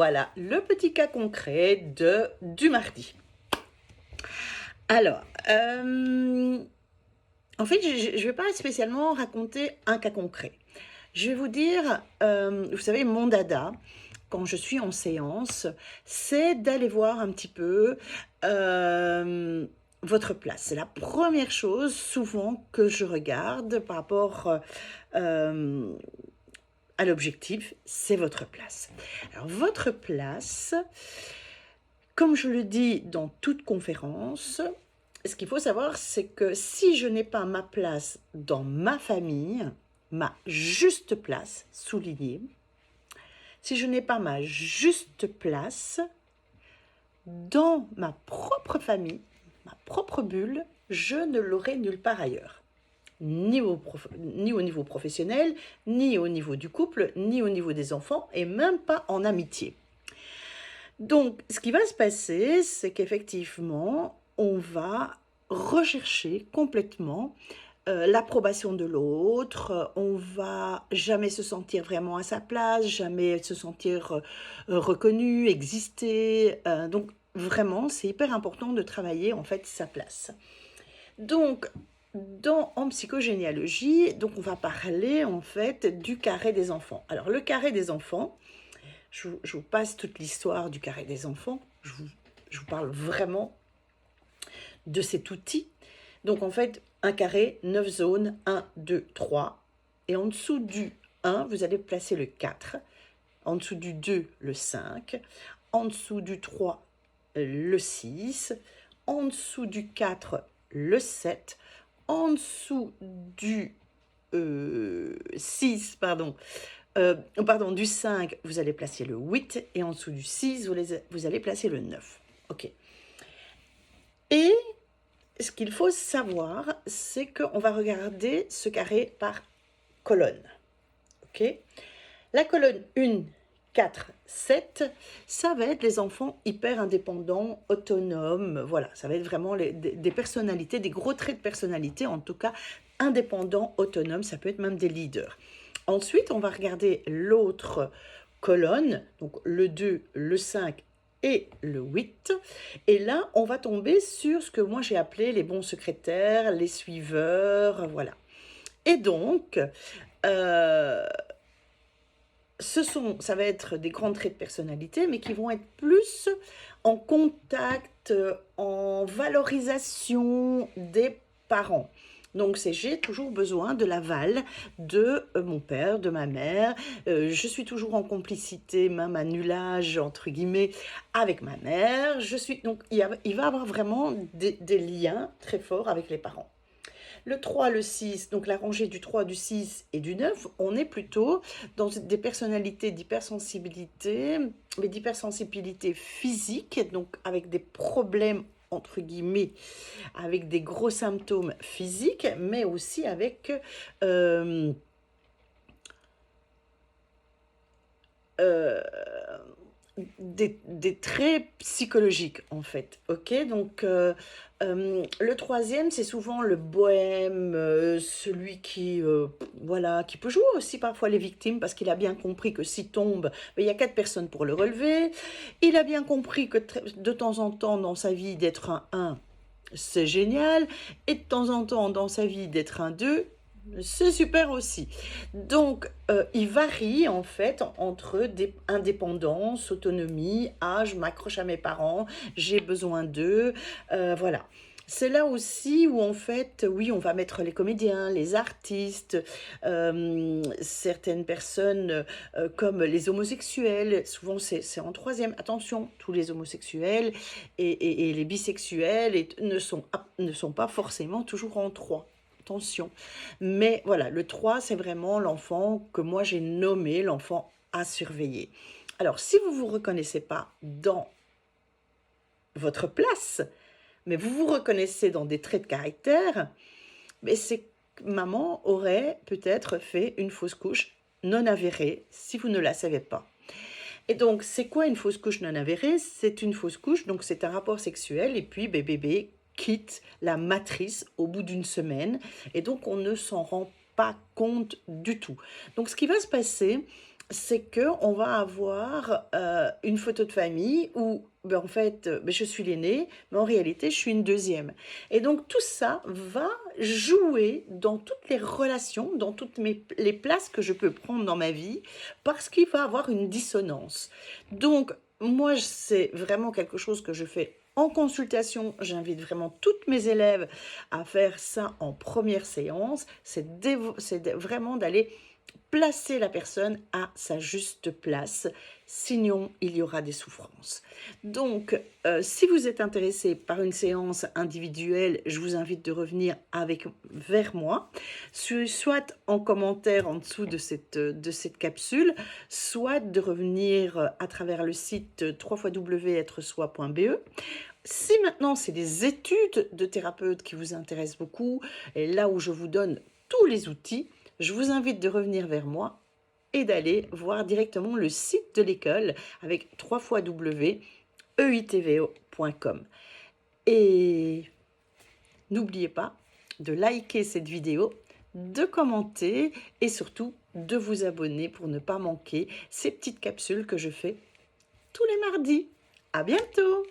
voilà le petit cas concret du mardi. Alors, en fait, je ne vais pas spécialement raconter un cas concret. Je vais vous dire, vous savez, mon dada, quand je suis en séance, c'est d'aller voir un petit peu votre place. C'est la première chose souvent que je regarde par rapport à l'objectif, c'est votre place. Alors, votre place, comme je le dis dans toute conférence, ce qu'il faut savoir, c'est que si je n'ai pas ma place dans ma famille, ma juste place, soulignée, si je n'ai pas ma juste place dans ma propre famille, ma propre bulle, je ne l'aurai nulle part ailleurs. Ni au niveau professionnel, ni au niveau du couple, ni au niveau des enfants, et même pas en amitié. Donc, ce qui va se passer, c'est qu'effectivement, on va rechercher complètement l'approbation de l'autre, on va jamais se sentir vraiment à sa place, jamais se sentir reconnu, exister. Donc, vraiment, c'est hyper important de travailler en fait sa place. Donc, en psychogénéalogie, donc on va parler en fait du carré des enfants. Alors, le carré des enfants, je vous passe toute l'histoire du carré des enfants. Je vous parle vraiment de cet outil. Donc, en fait, un carré, 9 zones, 1, 2, 3. Et en dessous du 1, vous allez placer le 4. En dessous du 2, le 5. En dessous du 3, le 6. En dessous du 4, le 7. En dessous du 6, du 5, vous allez placer le 8, et en dessous du 6, vous allez placer le 9. Ok. Et ce qu'il faut savoir, c'est qu'on va regarder ce carré par colonne. Ok. La colonne 1, 4, 7, ça va être les enfants hyper indépendants, autonomes. Voilà, ça va être vraiment des personnalités, des gros traits de personnalité, en tout cas indépendants, autonomes, ça peut être même des leaders. Ensuite, on va regarder l'autre colonne, donc le 2, le 5 et le 8. Et là, on va tomber sur ce que moi j'ai appelé les bons secrétaires, les suiveurs, voilà. Et donc, ça va être des grands traits de personnalité, mais qui vont être plus en contact, en valorisation des parents. Donc, j'ai toujours besoin de l'aval de mon père, de ma mère. Je suis toujours en complicité, même à nul âge, entre guillemets, avec ma mère. Donc, il va avoir vraiment des liens très forts avec les parents. Le 3, le 6, donc la rangée du 3, du 6 et du 9, on est plutôt dans des personnalités d'hypersensibilité, mais d'hypersensibilité physique, donc avec des problèmes entre guillemets, avec des gros symptômes physiques, mais aussi avec des traits psychologiques en fait. Ok, donc le troisième, c'est souvent le bohème, celui qui voilà, qui peut jouer aussi parfois les victimes, parce qu'il a bien compris que s'il tombe, il y a 4 personnes pour le relever. Il a bien compris que de temps en temps dans sa vie d'être un 1, c'est génial, et de temps en temps dans sa vie d'être un 2, c'est super aussi. Donc, il varie en fait entre indépendance, autonomie, je m'accroche à mes parents, j'ai besoin d'eux, voilà. C'est là aussi où en fait, oui, on va mettre les comédiens, les artistes, certaines personnes comme les homosexuels, souvent c'est en troisième. Attention, tous les homosexuels et les bisexuels ne sont pas forcément toujours en 3. Attention. Mais voilà, le 3, c'est vraiment l'enfant que moi j'ai nommé l'enfant à surveiller. Alors, si vous ne vous reconnaissez pas dans votre place, mais vous vous reconnaissez dans des traits de caractère, mais c'est que maman aurait peut-être fait une fausse couche non avérée si vous ne la savez pas. Et donc, c'est quoi une fausse couche non avérée? C'est une fausse couche, donc c'est un rapport sexuel, et puis bébé quitte la matrice au bout d'une semaine, et donc on ne s'en rend pas compte du tout. Donc, ce qui va se passer, c'est que on va avoir une photo de famille où, ben, en fait, ben, je suis l'aînée, mais en réalité, je suis une deuxième. Et donc, tout ça va jouer dans toutes les relations, dans toutes les places que je peux prendre dans ma vie, parce qu'il va avoir une dissonance. Donc, moi, c'est vraiment quelque chose que je fais en consultation. J'invite vraiment toutes mes élèves à faire ça en première séance. Vraiment d'aller placer la personne à sa juste place, sinon il y aura des souffrances. Donc, si vous êtes intéressé par une séance individuelle, je vous invite de revenir vers moi, soit en commentaire en dessous de cette capsule, soit de revenir à travers le site www.êtresoi.be. Si maintenant c'est des études de thérapeute qui vous intéressent beaucoup, et là où je vous donne tous les outils, je vous invite de revenir vers moi et d'aller voir directement le site de l'école avec www.eitvo.com. Et n'oubliez pas de liker cette vidéo, de commenter et surtout de vous abonner pour ne pas manquer ces petites capsules que je fais tous les mardis. À bientôt!